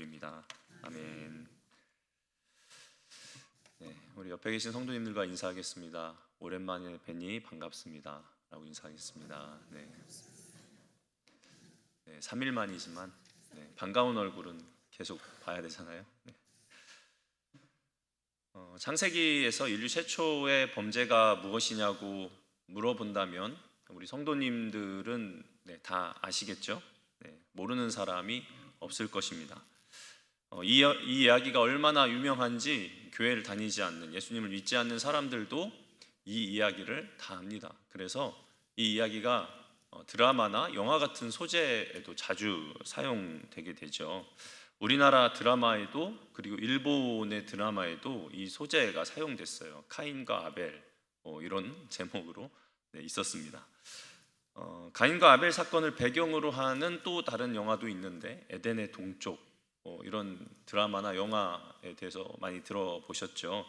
드립니다. 아멘. 네, 우리 옆에 계신 성도님들과 인사하겠습니다. 오랜만에 뵈니 반갑습니다 라고 인사하겠습니다. 네, 3일 만이지만 반가운 얼굴은 계속 봐야 되잖아요. 창세기에서 인류 최초의 범죄가 무엇이냐고 물어본다면 우리 성도님들은 다 아시겠죠? 모르는 사람이 없을 것입니다. 이 이야기가 얼마나 유명한지 교회를 다니지 않는, 예수님을 믿지 않는 사람들도 이 이야기를 다 압니다. 그래서 이 이야기가 드라마나 영화 같은 소재에도 자주 사용되게 되죠. 우리나라 드라마에도, 그리고 일본의 드라마에도 이 소재가 사용됐어요. 카인과 아벨, 이런 제목으로 있었습니다. 가인과 아벨 사건을 배경으로 하는 또 다른 영화도 있는데, 에덴의 동쪽, 이런 드라마나 영화에 대해서 많이 들어보셨죠.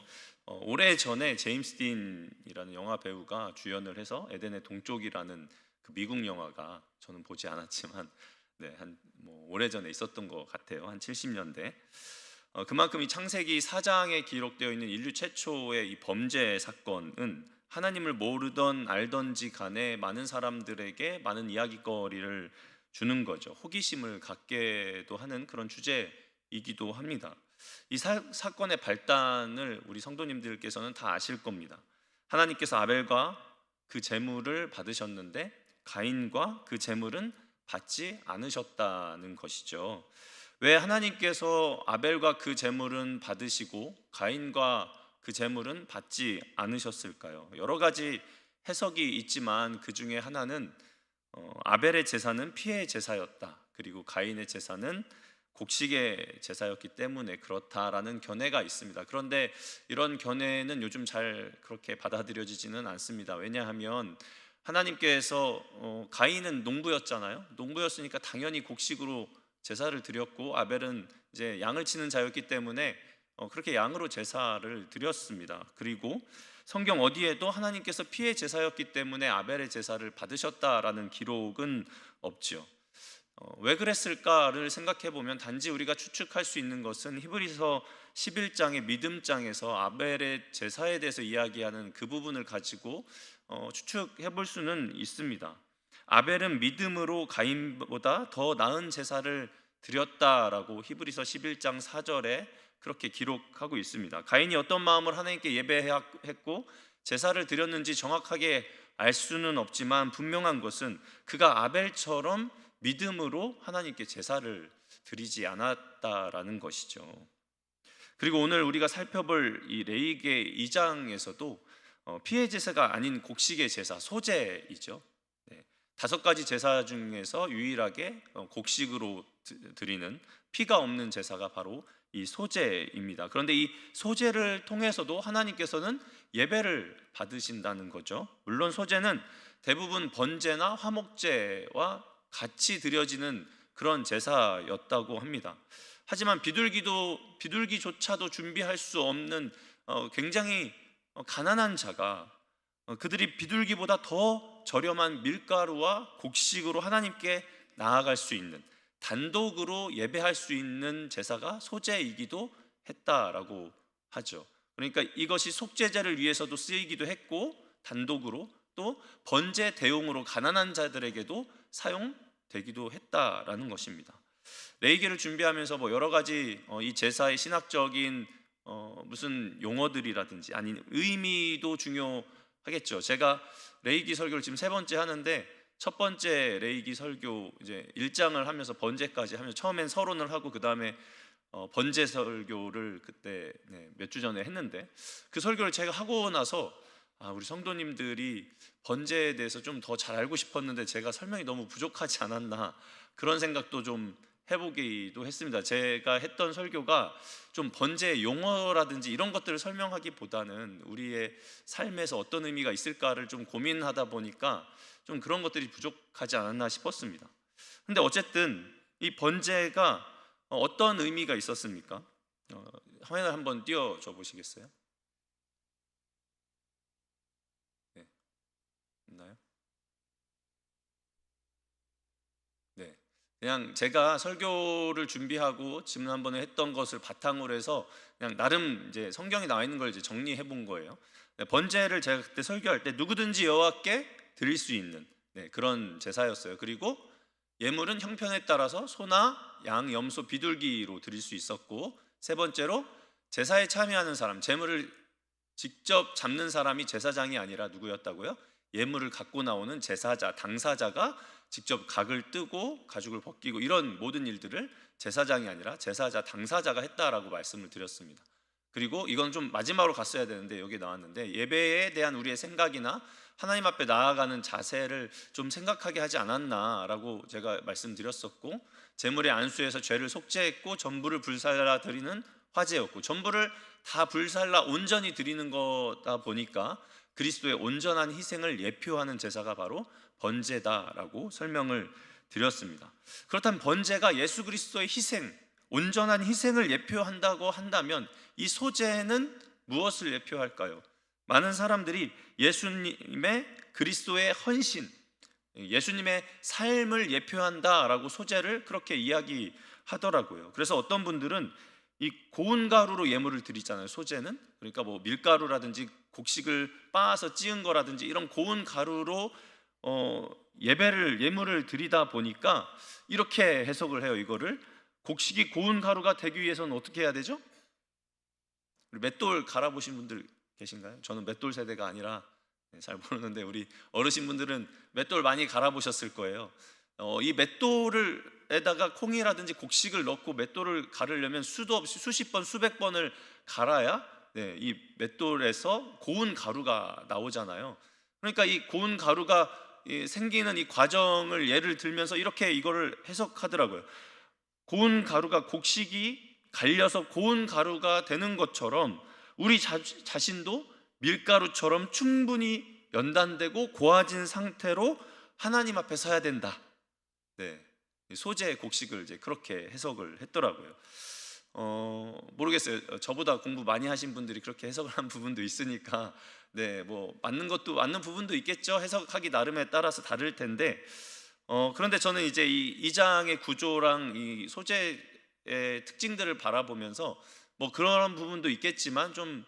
오래전에 제임스 딘이라는 영화 배우가 주연을 해서 에덴의 동쪽이라는 그 미국 영화가, 저는 보지 않았지만 오래전에 있었던 것 같아요. 한 70년대. 그만큼 이 창세기 4장에 기록되어 있는 인류 최초의 이 범죄 사건은 하나님을 모르던 알던지 간에 많은 사람들에게 많은 이야기거리를 주는 거죠. 호기심을 갖게도 하는 그런 주제이기도 합니다. 이 사건의 발단을 우리 성도님들께서는 다 아실 겁니다. 하나님께서 아벨과 그 제물을 받으셨는데 가인과 그 제물은 받지 않으셨다는 것이죠. 왜 하나님께서 아벨과 그 제물은 받으시고 가인과 그 제물은 받지 않으셨을까요? 여러 가지 해석이 있지만 그 중에 하나는 아벨의 제사는 피의 제사였다, 그리고 가인의 제사는 곡식의 제사였기 때문에 그렇다라는 견해가 있습니다. 그런데 이런 견해는 요즘 잘 그렇게 받아들여지지는 않습니다. 왜냐하면 하나님께서 가인은 농부였잖아요. 농부였으니까 당연히 곡식으로 제사를 드렸고, 아벨은 이제 양을 치는 자였기 때문에 그렇게 양으로 제사를 드렸습니다. 그리고 성경 어디에도 하나님께서 피의 제사였기 때문에 아벨의 제사를 받으셨다라는 기록은 없죠. 왜 그랬을까를 생각해 보면 단지 우리가 추측할 수 있는 것은 히브리서 11장의 믿음장에서 아벨의 제사에 대해서 이야기하는 그 부분을 가지고 추측해 볼 수는 있습니다. 아벨은 믿음으로 가인보다 더 나은 제사를 드렸다라고 히브리서 11장 4절에 그렇게 기록하고 있습니다. 가인이 어떤 마음을 하나님께 예배했고 제사를 드렸는지 정확하게 알 수는 없지만 분명한 것은 그가 아벨처럼 믿음으로 하나님께 제사를 드리지 않았다라는 것이죠. 그리고 오늘 우리가 살펴볼 이 레위기 2장에서도 피의 제사가 아닌 곡식의 제사, 소제이죠. 5가지 제사 중에서 유일하게 곡식으로 드리는 피가 없는 제사가 바로 이 소제입니다. 그런데 이 소제를 통해서도 하나님께서는 예배를 받으신다는 거죠. 물론 소제는 대부분 번제나 화목제와 같이 드려지는 그런 제사였다고 합니다. 하지만 비둘기조차도 준비할 수 없는 굉장히 가난한 자가 그들이 비둘기보다 더 저렴한 밀가루와 곡식으로 하나님께 나아갈 수 있는, 단독으로 예배할 수 있는 제사가 소제이기도 했다라고 하죠. 그러니까 이것이 속죄제를 위해서도 쓰이기도 했고, 단독으로 또 번제 대용으로 가난한 자들에게도 사용되기도 했다라는 것입니다. 레위기를 준비하면서 여러 가지 이 제사의 신학적인 무슨 용어들이라든지 아닌 의미도 중요하겠죠. 제가 레위기 설교를 지금 3번째 하는데, 첫 번째 레위기 설교 이제 1장을 하면서 번제까지 하면서 처음엔 서론을 하고 그 다음에 번제 설교를 그때 몇 주 전에 했는데, 그 설교를 제가 하고 나서 우리 성도님들이 번제에 대해서 좀 더 잘 알고 싶었는데 제가 설명이 너무 부족하지 않았나, 그런 생각도 좀 해보기도 했습니다. 제가 했던 설교가 좀 번제의 용어라든지 이런 것들을 설명하기보다는 우리의 삶에서 어떤 의미가 있을까를 좀 고민하다 보니까 좀 그런 것들이 부족하지 않았나 싶었습니다. 근데 어쨌든 이 번제가 어떤 의미가 있었습니까? 화면을 한번 띄워줘 보시겠어요? 네, 있나요? 네. 그냥 제가 설교를 준비하고 지난번에 했던 것을 바탕으로 해서 그냥 나름 이제 성경에 나와 있는 걸 이제 정리해 본 거예요. 번제를 제가 그때 설교할 때 누구든지 여호와께 드릴 수 있는 그런 제사였어요. 그리고 예물은 형편에 따라서 소나 양, 염소, 비둘기로 드릴 수 있었고, 세 번째로 제사에 참여하는 사람, 제물을 직접 잡는 사람이 제사장이 아니라 누구였다고요? 예물을 갖고 나오는 제사자, 당사자가 직접 각을 뜨고 가죽을 벗기고 이런 모든 일들을 제사장이 아니라 제사자, 당사자가 했다라고 말씀을 드렸습니다. 그리고 이건 좀 마지막으로 갔어야 되는데 여기 나왔는데, 예배에 대한 우리의 생각이나 하나님 앞에 나아가는 자세를 좀 생각하게 하지 않았나라고 제가 말씀드렸었고, 제물의 안수에서 죄를 속죄했고 전부를 불살라 드리는 화제였고, 전부를 다 불살라 온전히 드리는 거다 보니까 그리스도의 온전한 희생을 예표하는 제사가 바로 번제다라고 설명을 드렸습니다. 그렇다면 번제가 예수 그리스도의 희생, 온전한 희생을 예표한다고 한다면 이 소제는 무엇을 예표할까요? 많은 사람들이 예수님의 그리스도의 헌신, 예수님의 삶을 예표한다라고 소제를 그렇게 이야기하더라고요. 그래서 어떤 분들은 이 고운 가루로 예물을 드리잖아요. 소제는 그러니까 뭐 밀가루라든지 곡식을 빻아서 찌은 거라든지 이런 고운 가루로 예물을 드리다 보니까 이렇게 해석을 해요. 이거를 곡식이 고운 가루가 되기 위해서는 어떻게 해야 되죠? 맷돌 갈아보신 분들 계신가요? 저는 맷돌 세대가 아니라 잘 모르는데 우리 어르신분들은 맷돌 많이 갈아보셨을 거예요. 이 맷돌에다가 콩이라든지 곡식을 넣고 맷돌을 갈으려면 수도 없이 수십 번, 수백 번을 갈아야 이 맷돌에서 고운 가루가 나오잖아요. 그러니까 이 고운 가루가 생기는 이 과정을 예를 들면서 이렇게 이거를 해석하더라고요. 고운 가루가 곡식이 갈려서 고운 가루가 되는 것처럼 우리 자신도 밀가루처럼 충분히 연단되고 고아진 상태로 하나님 앞에 서야 된다. 소재 곡식을 이제 그렇게 해석을 했더라고요. 모르겠어요. 저보다 공부 많이 하신 분들이 그렇게 해석을 한 부분도 있으니까 뭐 맞는 것도 맞는 부분도 있겠죠. 해석하기 나름에 따라서 다를 텐데 그런데 저는 이제 이 장의 구조랑 이 소재의 특징들을 바라보면서 뭐 그런 부분도 있겠지만 좀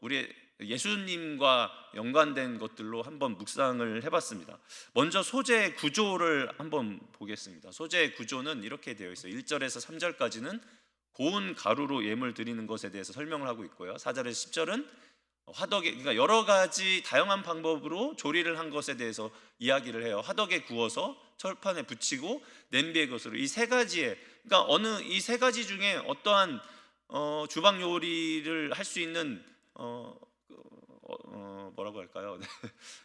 우리의 예수님과 연관된 것들로 한번 묵상을 해봤습니다. 먼저 소재의 구조를 한번 보겠습니다. 소재의 구조는 이렇게 되어 있어요. 1절에서 3절까지는 고운 가루로 예물 드리는 것에 대해서 설명을 하고 있고요. 4절에서 10절은 화덕에, 그러니까 여러 가지 다양한 방법으로 조리를 한 것에 대해서 이야기를 해요. 화덕에 구워서 철판에 붙이고 냄비에 것으로 이 세 가지의, 그러니까 이 세 가지 중에 어떠한 주방 요리를 할 수 있는 뭐라고 할까요?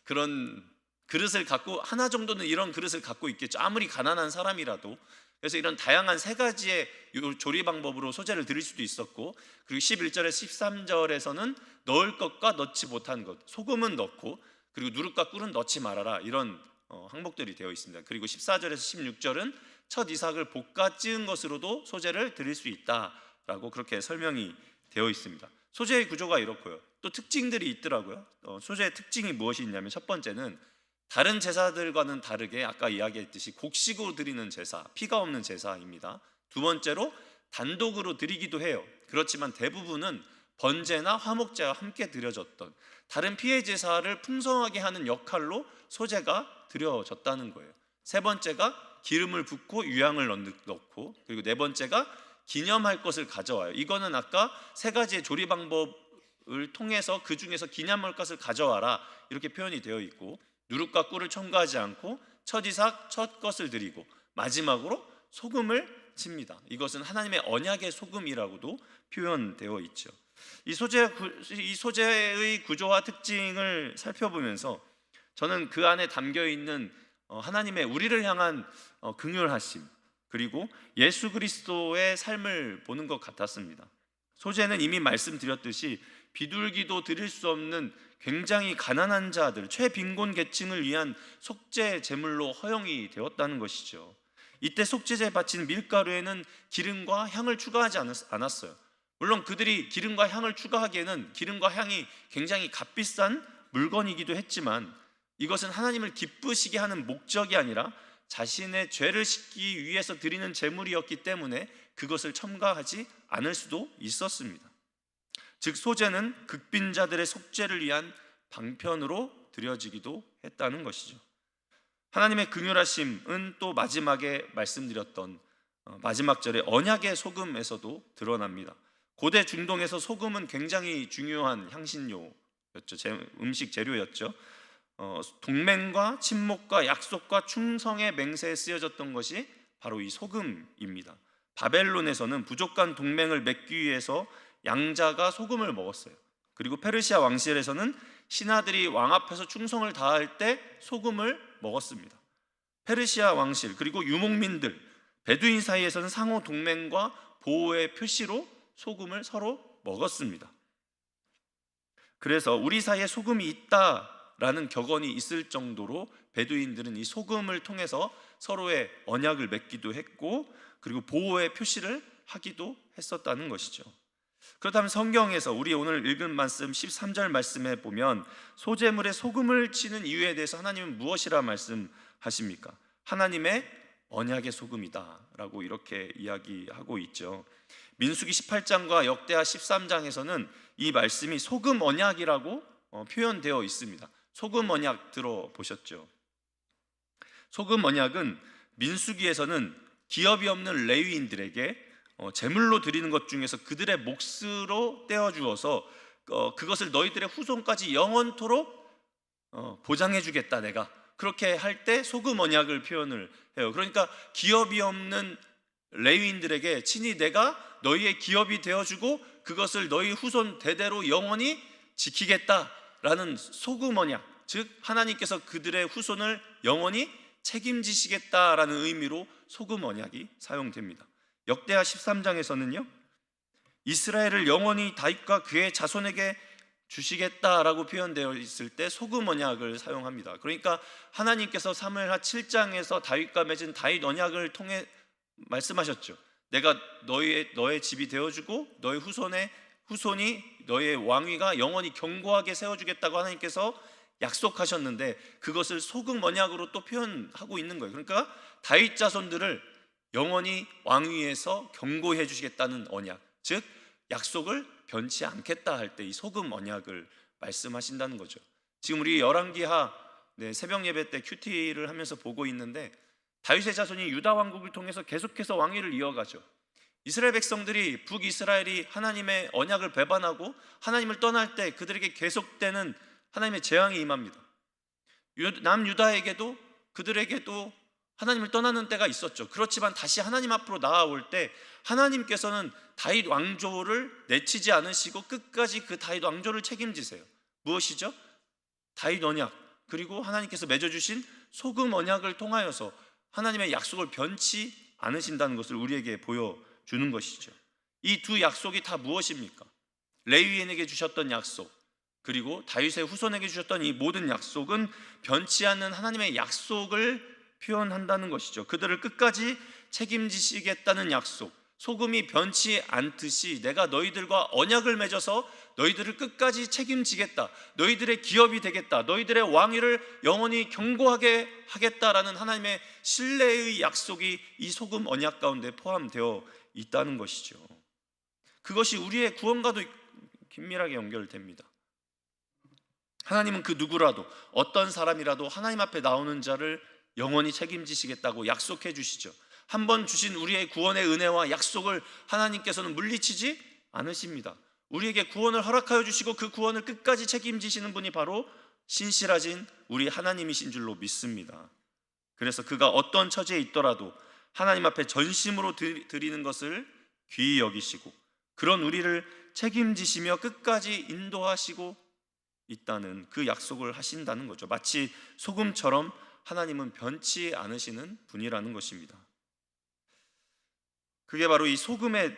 그런 그릇을 갖고 하나 정도는 이런 그릇을 갖고 있겠죠. 아무리 가난한 사람이라도. 그래서 이런 다양한 세 가지의 조리 방법으로 소재를 드릴 수도 있었고, 그리고 11절에서 13절에서는 넣을 것과 넣지 못한 것, 소금은 넣고 그리고 누룩과 꿀은 넣지 말아라, 이런 항목들이 되어 있습니다. 그리고 14절에서 16절은 첫 이삭을 볶아 찌은 것으로도 소재를 드릴 수 있다라고 그렇게 설명이 되어 있습니다. 소재의 구조가 이렇고요. 또 특징들이 있더라고요. 소재의 특징이 무엇이 있냐면, 첫 번째는 다른 제사들과는 다르게 아까 이야기했듯이 곡식으로 드리는 제사, 피가 없는 제사입니다. 두 번째로 단독으로 드리기도 해요. 그렇지만 대부분은 번제나 화목제와 함께 드려졌던 다른 피해 제사를 풍성하게 하는 역할로 소재가 드려졌다는 거예요. 세 번째가 기름을 붓고 유향을 넣고, 그리고 네 번째가 기념할 것을 가져와요. 이거는 아까 세 가지의 조리 방법을 통해서 그 중에서 기념할 것을 가져와라, 이렇게 표현이 되어 있고, 누룩과 꿀을 첨가하지 않고 첫 이삭, 첫 것을 드리고 마지막으로 소금을 칩니다. 이것은 하나님의 언약의 소금이라고도 표현되어 있죠. 이 소재의 구조와 특징을 살펴보면서 저는 그 안에 담겨 있는 하나님의 우리를 향한 긍휼하심, 그리고 예수 그리스도의 삶을 보는 것 같았습니다. 소재는 이미 말씀드렸듯이 비둘기도 드릴 수 없는 굉장히 가난한 자들, 최빈곤 계층을 위한 속죄 제물로 허용이 되었다는 것이죠. 이때 속죄제에 바친 밀가루에는 기름과 향을 추가하지 않았어요. 물론 그들이 기름과 향을 추가하기에는 기름과 향이 굉장히 값비싼 물건이기도 했지만, 이것은 하나님을 기쁘시게 하는 목적이 아니라 자신의 죄를 씻기 위해서 드리는 제물이었기 때문에 그것을 첨가하지 않을 수도 있었습니다. 즉 소제는 극빈자들의 속죄를 위한 방편으로 드려지기도 했다는 것이죠. 하나님의 긍휼하심은 또 마지막에 말씀드렸던 마지막 절의 언약의 소금에서도 드러납니다. 고대 중동에서 소금은 굉장히 중요한 향신료였죠. 음식 재료였죠. 동맹과 친목과 약속과 충성의 맹세에 쓰여졌던 것이 바로 이 소금입니다. 바벨론에서는 부족한 동맹을 맺기 위해서 양자가 소금을 먹었어요. 그리고 페르시아 왕실에서는 신하들이 왕 앞에서 충성을 다할 때 소금을 먹었습니다. 페르시아 왕실 그리고 유목민들, 베두인 사이에서는 상호 동맹과 보호의 표시로 소금을 서로 먹었습니다. 그래서 우리 사이에 소금이 있다라는 격언이 있을 정도로 베두인들은 이 소금을 통해서 서로의 언약을 맺기도 했고 그리고 보호의 표시를 하기도 했었다는 것이죠. 그렇다면 성경에서 우리 오늘 읽은 말씀 13절 말씀에 보면 소제물에 소금을 치는 이유에 대해서 하나님은 무엇이라 말씀하십니까? 하나님의 언약의 소금이다 라고 이렇게 이야기하고 있죠. 민수기 18장과 역대하 13장에서는 이 말씀이 소금 언약이라고 표현되어 있습니다. 소금 언약 들어보셨죠? 소금 언약은 민수기에서는 기업이 없는 레위인들에게 제물로 드리는 것 중에서 그들의 몫으로 떼어주어서 그것을 너희들의 후손까지 영원토록 보장해 주겠다 내가, 그렇게 할 때 소금 언약을 표현을 해요. 그러니까 기업이 없는 레위인들에게 친히 내가 너희의 기업이 되어주고 그것을 너희 후손 대대로 영원히 지키겠다라는 소금 언약, 즉 하나님께서 그들의 후손을 영원히 책임지시겠다라는 의미로 소금 언약이 사용됩니다. 역대하 13장에서는요 이스라엘을 영원히 다윗과 그의 자손에게 주시겠다라고 표현되어 있을 때 소금 언약을 사용합니다. 그러니까 하나님께서 사무엘하 7장에서 다윗과 맺은 다윗 언약을 통해 말씀하셨죠. 내가 너의 집이 되어주고 너의 후손이 너의 왕위가 영원히 견고하게 세워주겠다고 하나님께서 약속하셨는데 그것을 소금 언약으로 또 표현하고 있는 거예요. 그러니까 다윗 자손들을 영원히 왕위에서 경고해 주시겠다는 언약, 즉 약속을 변치 않겠다 할 때 이 소금 언약을 말씀하신다는 거죠. 지금 우리 열왕기하 새벽 예배 때 큐티를 하면서 보고 있는데 다윗의 자손이 유다 왕국을 통해서 계속해서 왕위를 이어가죠. 이스라엘 백성들이 북이스라엘이 하나님의 언약을 배반하고 하나님을 떠날 때 그들에게 계속되는 하나님의 재앙이 임합니다. 남유다에게도 그들에게도 하나님을 떠나는 때가 있었죠. 그렇지만 다시 하나님 앞으로 나아올 때 하나님께서는 다윗 왕조를 내치지 않으시고 끝까지 그 다윗 왕조를 책임지세요. 무엇이죠? 다윗 언약, 그리고 하나님께서 맺어주신 소금 언약을 통하여서 하나님의 약속을 변치 않으신다는 것을 우리에게 보여주는 것이죠. 이 두 약속이 다 무엇입니까? 레위인에게 주셨던 약속, 그리고 다윗의 후손에게 주셨던 이 모든 약속은 변치 않는 하나님의 약속을 표현한다는 것이죠. 그들을 끝까지 책임지시겠다는 약속, 소금이 변치 않듯이 내가 너희들과 언약을 맺어서 너희들을 끝까지 책임지겠다, 너희들의 기업이 되겠다, 너희들의 왕위를 영원히 견고하게 하겠다라는 하나님의 신뢰의 약속이 이 소금 언약 가운데 포함되어 있다는 것이죠. 그것이 우리의 구원과도 긴밀하게 연결됩니다. 하나님은 그 누구라도, 어떤 사람이라도 하나님 앞에 나오는 자를 영원히 책임지시겠다고 약속해 주시죠. 한번 주신 우리의 구원의 은혜와 약속을 하나님께서는 물리치지 않으십니다. 우리에게 구원을 허락하여 주시고 그 구원을 끝까지 책임지시는 분이 바로 신실하신 우리 하나님이신 줄로 믿습니다. 그래서 그가 어떤 처지에 있더라도 하나님 앞에 전심으로 드리는 것을 귀히 여기시고 그런 우리를 책임지시며 끝까지 인도하시고 있다는 그 약속을 하신다는 거죠. 마치 소금처럼 하나님은 변치 않으시는 분이라는 것입니다. 그게 바로 이 소금에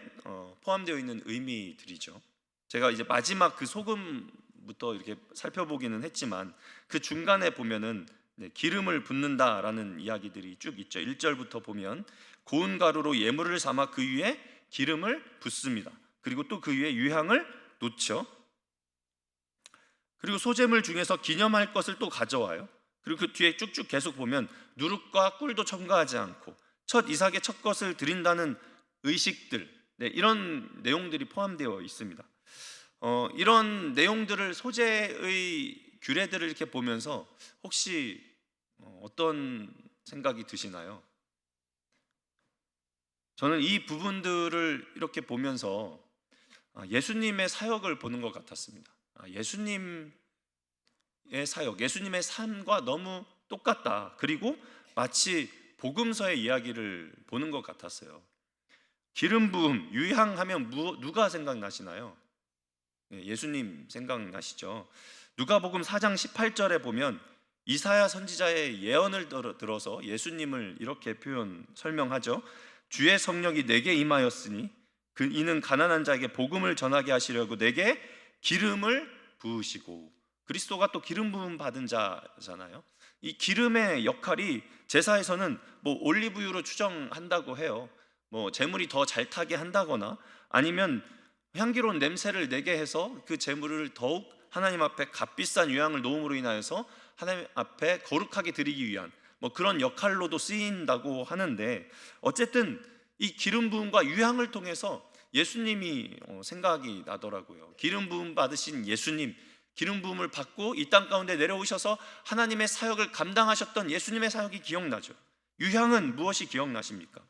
포함되어 있는 의미들이죠. 제가 이제 마지막 그 소금부터 이렇게 살펴보기는 했지만 그 중간에 보면은 기름을 붓는다라는 이야기들이 쭉 있죠. 1절부터 보면 고운 가루로 예물을 삼아 그 위에 기름을 붓습니다. 그리고 또 그 위에 유향을 놓죠. 그리고 소제물 중에서 기념할 것을 또 가져와요. 그리고 그 뒤에 쭉쭉 계속 보면 누룩과 꿀도 첨가하지 않고 첫 이삭의 첫 것을 드린다는 의식들, 이런 내용들이 포함되어 있습니다. 이런 내용들을 소재의 규례들을 이렇게 보면서 혹시 어떤 생각이 드시나요? 저는 이 부분들을 이렇게 보면서 예수님의 사역을 보는 것 같았습니다. 예수님의 사역, 예수님의 삶과 너무 똑같다. 그리고 마치 복음서의 이야기를 보는 것 같았어요. 기름 부음, 유향하면 누가 생각나시나요? 예수님 생각나시죠? 누가복음 4장 18절에 보면 이사야 선지자의 예언을 들어서 예수님을 이렇게 설명하죠. 주의 성령이 내게 임하였으니 이는 가난한 자에게 복음을 전하게 하시려고 내게 기름을 부으시고, 그리스도가 또 기름 부음 받은 자잖아요. 이 기름의 역할이 제사에서는 올리브유로 추정한다고 해요. 제물이 더 잘 타게 한다거나 아니면 향기로운 냄새를 내게 해서 그 제물을 더욱 하나님 앞에 값비싼 유향을 놓음으로 인하여서 하나님 앞에 거룩하게 드리기 위한 그런 역할로도 쓰인다고 하는데, 어쨌든 이 기름 부음과 유향을 통해서 예수님이 생각이 나더라고요. 기름 부음 받으신 예수님, 기름 부음을 받고 이 땅 가운데 내려오셔서 하나님의 사역을 감당하셨던 예수님의 사역이 기억나죠. 유향은 무엇이 기억나십니까?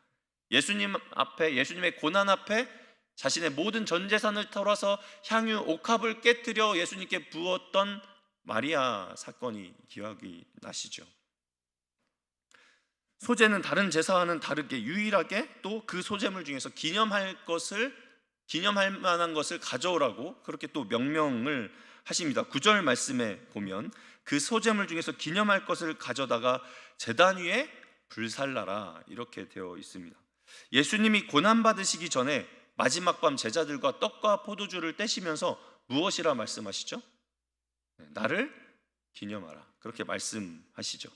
예수님 앞에, 예수님의 고난 앞에 자신의 모든 전 재산을 털어서 향유 옥합을 깨뜨려 예수님께 부었던 마리아 사건이 기억이 나시죠. 소재는 다른 제사와는 다르게 유일하게 또 그 소재물 중에서 기념할 만한 것을 가져오라고 그렇게 또 명령을 하십니다. 9절 말씀에 보면 그 소재물 중에서 기념할 것을 가져다가 제단 위에 불살라라 이렇게 되어 있습니다. 예수님이 고난 받으시기 전에 마지막 밤 제자들과 떡과 포도주를 떼시면서 무엇이라 말씀하시죠? 나를 기념하라 그렇게 말씀하시죠.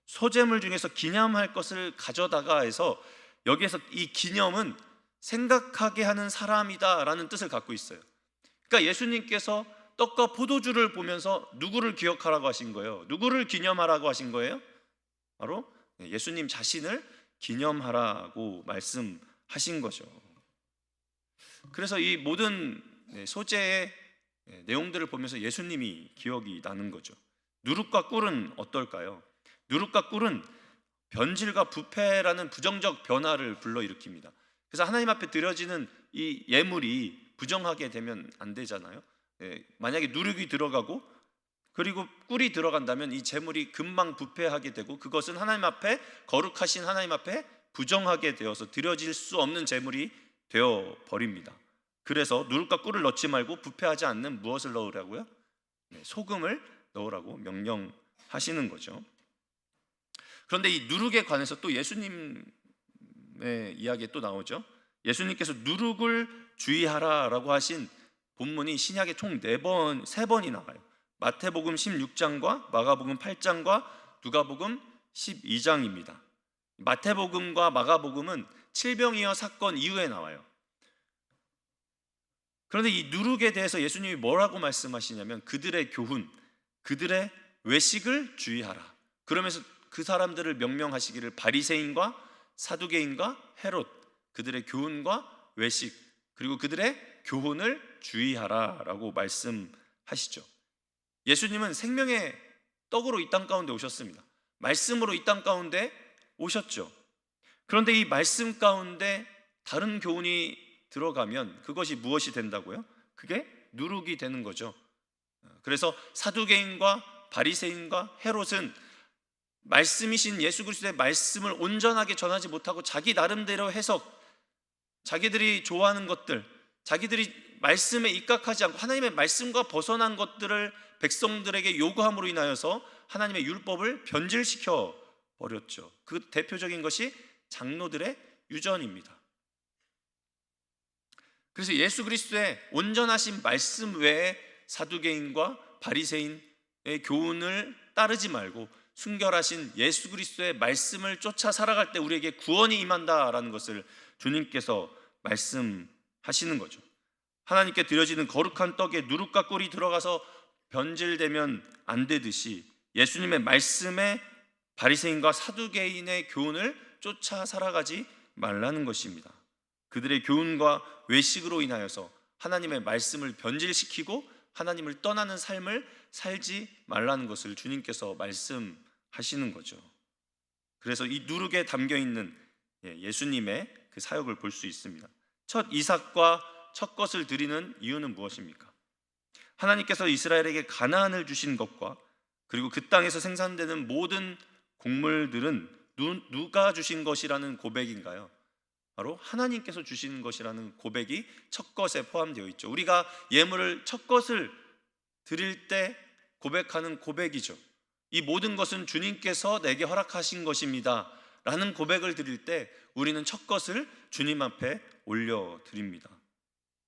소재물 중에서 기념할 것을 가져다가 해서 여기에서 이 기념은 생각하게 하는 사람이다 라는 뜻을 갖고 있어요. 그러니까 예수님께서 떡과 포도주를 보면서 누구를 기억하라고 하신 거예요? 누구를 기념하라고 하신 거예요? 바로 예수님 자신을 기념하라고 말씀하신 거죠. 그래서 이 모든 소재의 내용들을 보면서 예수님이 기억이 나는 거죠. 누룩과 꿀은 어떨까요? 누룩과 꿀은 변질과 부패라는 부정적 변화를 불러일으킵니다. 그래서 하나님 앞에 드려지는 이 예물이 부정하게 되면 안 되잖아요. 만약에 누룩이 들어가고 그리고 꿀이 들어간다면 이 제물이 금방 부패하게 되고 그것은 하나님 앞에, 거룩하신 하나님 앞에 부정하게 되어서 드려질 수 없는 제물이 되어 버립니다. 그래서 누룩과 꿀을 넣지 말고 부패하지 않는 무엇을 넣으라고요? 소금을 넣으라고 명령하시는 거죠. 그런데 이 누룩에 관해서 또 예수님의 이야기에 또 나오죠. 예수님께서 누룩을 주의하라라고 하신 본문이 신약에 총 3번이 나와요. 마태복음 16장과 마가복음 8장과 누가복음 12장입니다. 마태복음과 마가복음은 칠병이어 사건 이후에 나와요. 그런데 이 누룩에 대해서 예수님이 뭐라고 말씀하시냐면 그들의 교훈, 그들의 외식을 주의하라. 그러면서 그 사람들을 명명하시기를 바리새인과 사두개인과 헤롯, 그들의 교훈과 외식 그리고 그들의 교훈을 주의하라라고 말씀하시죠. 예수님은 생명의 떡으로 이 땅 가운데 오셨습니다. 말씀으로 이 땅 가운데 오셨죠. 그런데 이 말씀 가운데 다른 교훈이 들어가면 그것이 무엇이 된다고요? 그게 누룩이 되는 거죠. 그래서 사두개인과 바리새인과 헤롯은 말씀이신 예수 그리스도의 말씀을 온전하게 전하지 못하고 자기 나름대로 해석, 자기들이 좋아하는 것들, 자기들이 말씀에 입각하지 않고 하나님의 말씀과 벗어난 것들을 백성들에게 요구함으로 인하여서 하나님의 율법을 변질시켜 버렸죠. 그 대표적인 것이 장로들의 유전입니다. 그래서 예수 그리스도의 온전하신 말씀 외에 사두개인과 바리새인의 교훈을 따르지 말고 순결하신 예수 그리스도의 말씀을 쫓아 살아갈 때 우리에게 구원이 임한다라는 것을 주님께서 말씀하시는 거죠. 하나님께 드려지는 거룩한 떡에 누룩과 꿀이 들어가서 변질되면 안 되듯이 예수님의 말씀에 바리새인과 사두개인의 교훈을 쫓아 살아가지 말라는 것입니다. 그들의 교훈과 외식으로 인하여서 하나님의 말씀을 변질시키고 하나님을 떠나는 삶을 살지 말라는 것을 주님께서 말씀하시는 거죠. 그래서 이 누룩에 담겨 있는 예수님의 그 사역을 볼 수 있습니다. 첫 이삭과 첫 것을 드리는 이유는 무엇입니까? 하나님께서 이스라엘에게 가나안을 주신 것과 그리고 그 땅에서 생산되는 모든 곡물들은 누가 주신 것이라는 고백인가요? 바로 하나님께서 주신 것이라는 고백이 첫 것에 포함되어 있죠. 우리가 예물을 첫 것을 드릴 때 고백하는 고백이죠. 이 모든 것은 주님께서 내게 허락하신 것입니다 라는 고백을 드릴 때 우리는 첫 것을 주님 앞에 올려드립니다.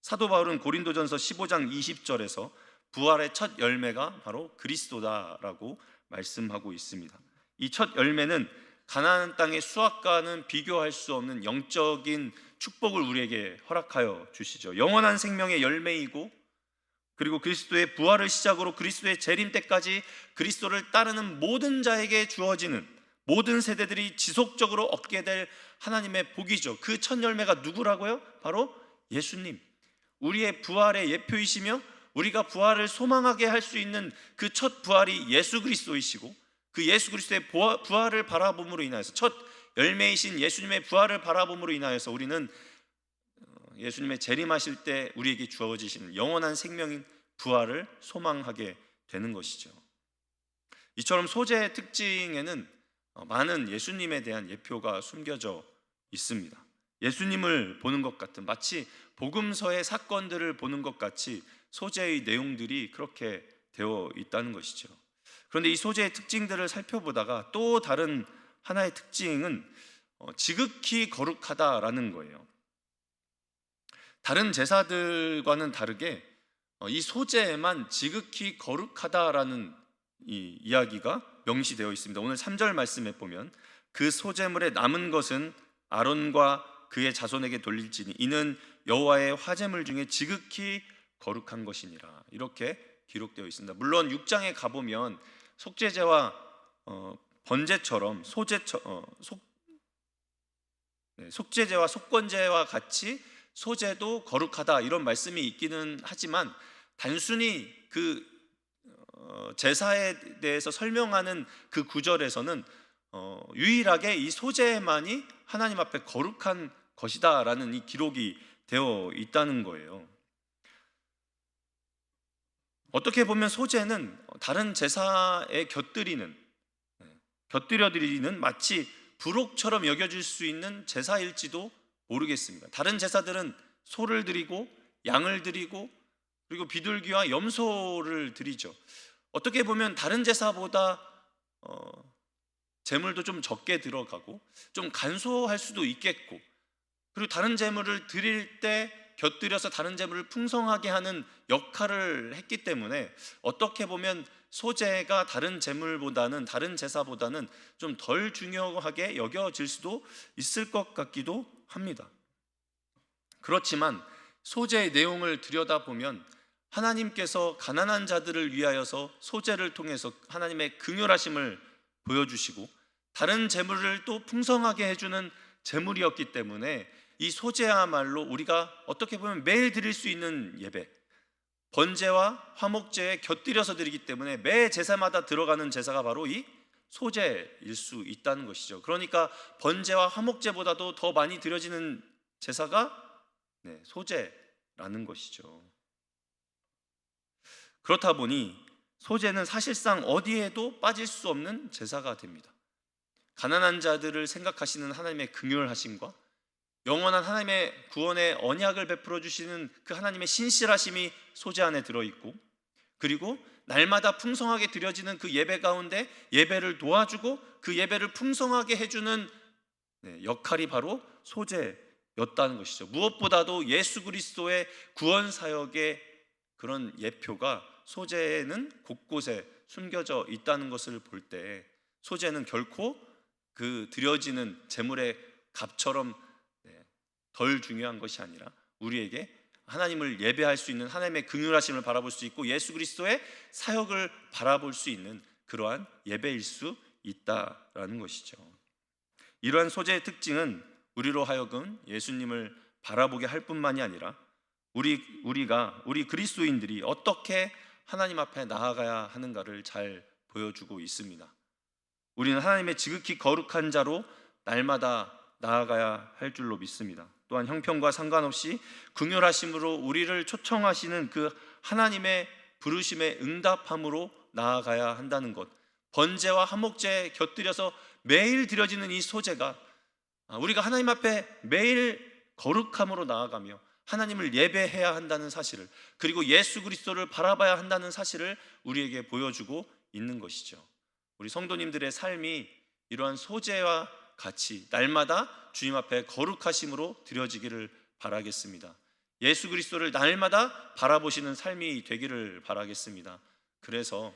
사도 바울은 고린도전서 15장 20절에서 부활의 첫 열매가 바로 그리스도다라고 말씀하고 있습니다. 이 첫 열매는 가나안 땅의 수확과는 비교할 수 없는 영적인 축복을 우리에게 허락하여 주시죠. 영원한 생명의 열매이고 그리고 그리스도의 부활을 시작으로 그리스도의 재림 때까지 그리스도를 따르는 모든 자에게 주어지는 모든 세대들이 지속적으로 얻게 될 하나님의 복이죠. 그 첫 열매가 누구라고요? 바로 예수님, 우리의 부활의 예표이시며 우리가 부활을 소망하게 할 수 있는 그 첫 부활이 예수 그리스도이시고 그 예수 그리스도의 부활을 바라봄으로 인하여서 첫 열매이신 예수님의 부활을 바라봄으로 인하여서 우리는 예수님의 재림하실 때 우리에게 주어지시는 영원한 생명인 부활을 소망하게 되는 것이죠. 이처럼 소재의 특징에는 많은 예수님에 대한 예표가 숨겨져 있습니다. 예수님을 보는 것 같은, 마치 복음서의 사건들을 보는 것 같이 소재의 내용들이 그렇게 되어 있다는 것이죠. 그런데 이 소재의 특징들을 살펴보다가 또 다른 하나의 특징은 지극히 거룩하다라는 거예요. 다른 제사들과는 다르게 이 소재에만 지극히 거룩하다라는 이 이야기가 명시되어 있습니다. 오늘 3절 말씀에 보면 그 소재물에 남은 것은 아론과 그의 자손에게 돌릴지니 이는 여호와의 화제물 중에 지극히 거룩한 것이니라, 이렇게 기록되어 있습니다. 물론 6장에 가보면 속죄제와 번제처럼 속죄제와 속건제와 같이 소제도 거룩하다 이런 말씀이 있기는 하지만 단순히 그 제사에 대해서 설명하는 그 구절에서는 유일하게 이 소제만이 하나님 앞에 거룩한 것이다라는 이 기록이 되어 있다는 거예요. 어떻게 보면 소제는 다른 제사에 곁들여드리는 마치 부록처럼 여겨질 수 있는 제사일지도 모르겠습니다. 다른 제사들은 소를 드리고 양을 드리고 그리고 비둘기와 염소를 드리죠. 어떻게 보면 다른 제사보다 제물도 좀 적게 들어가고 좀 간소할 수도 있겠고, 그리고 다른 제물을 드릴 때 곁들여서 다른 제물을 풍성하게 하는 역할을 했기 때문에 어떻게 보면 소제가 다른 제물보다는, 다른 제사보다는 좀 덜 중요하게 여겨질 수도 있을 것 같기도 합니다. 그렇지만 소제의 내용을 들여다보면 하나님께서 가난한 자들을 위하여서 소제를 통해서 하나님의 긍휼하심을 보여주시고 다른 제물을 또 풍성하게 해주는 제물이었기 때문에 이 소제야말로 우리가 어떻게 보면 매일 드릴 수 있는 예배, 번제와 화목제에 곁들여서 드리기 때문에 매 제사마다 들어가는 제사가 바로 이 소제일 수 있다는 것이죠. 그러니까 번제와 화목제보다도 더 많이 드려지는 제사가 소제라는 것이죠. 그렇다 보니 소제는 사실상 어디에도 빠질 수 없는 제사가 됩니다. 가난한 자들을 생각하시는 하나님의 긍휼하심과 영원한 하나님의 구원의 언약을 베풀어 주시는 그 하나님의 신실하심이 소제 안에 들어있고, 그리고 날마다 풍성하게 드려지는 그 예배 가운데 예배를 도와주고 그 예배를 풍성하게 해주는 역할이 바로 소제였다는 것이죠. 무엇보다도 예수 그리스도의 구원 사역의 그런 예표가 소제에는 곳곳에 숨겨져 있다는 것을 볼 때 소제는 결코 그 드려지는 제물의 값처럼 덜 중요한 것이 아니라 우리에게 하나님을 예배할 수 있는 하나님의 긍휼하심을 바라볼 수 있고 예수 그리스도의 사역을 바라볼 수 있는 그러한 예배일 수 있다라는 것이죠. 이러한 소재의 특징은 우리로 하여금 예수님을 바라보게 할 뿐만이 아니라 우리 그리스도인들이 어떻게 하나님 앞에 나아가야 하는가를 잘 보여주고 있습니다. 우리는 하나님의 지극히 거룩한 자로 날마다 나아가야 할 줄로 믿습니다. 또한 형편과 상관없이 긍휼하심으로 우리를 초청하시는 그 하나님의 부르심에 응답함으로 나아가야 한다는 것, 번제와 화목제에 곁들여서 매일 드려지는 이 소제가 우리가 하나님 앞에 매일 거룩함으로 나아가며 하나님을 예배해야 한다는 사실을, 그리고 예수 그리스도를 바라봐야 한다는 사실을 우리에게 보여주고 있는 것이죠. 우리 성도님들의 삶이 이러한 소제와 같이 날마다 주님 앞에 거룩하심으로 드려지기를 바라겠습니다. 예수 그리스도를 날마다 바라보시는 삶이 되기를 바라겠습니다. 그래서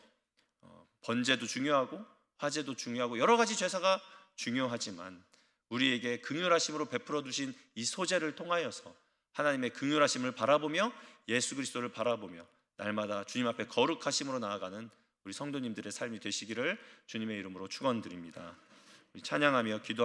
번제도 중요하고 화제도 중요하고 여러 가지 제사가 중요하지만 우리에게 긍휼하심으로 베풀어 주신 이 소제를 통하여서 하나님의 긍휼하심을 바라보며 예수 그리스도를 바라보며 날마다 주님 앞에 거룩하심으로 나아가는 우리 성도님들의 삶이 되시기를 주님의 이름으로 축원드립니다. 우리 찬양하며 기도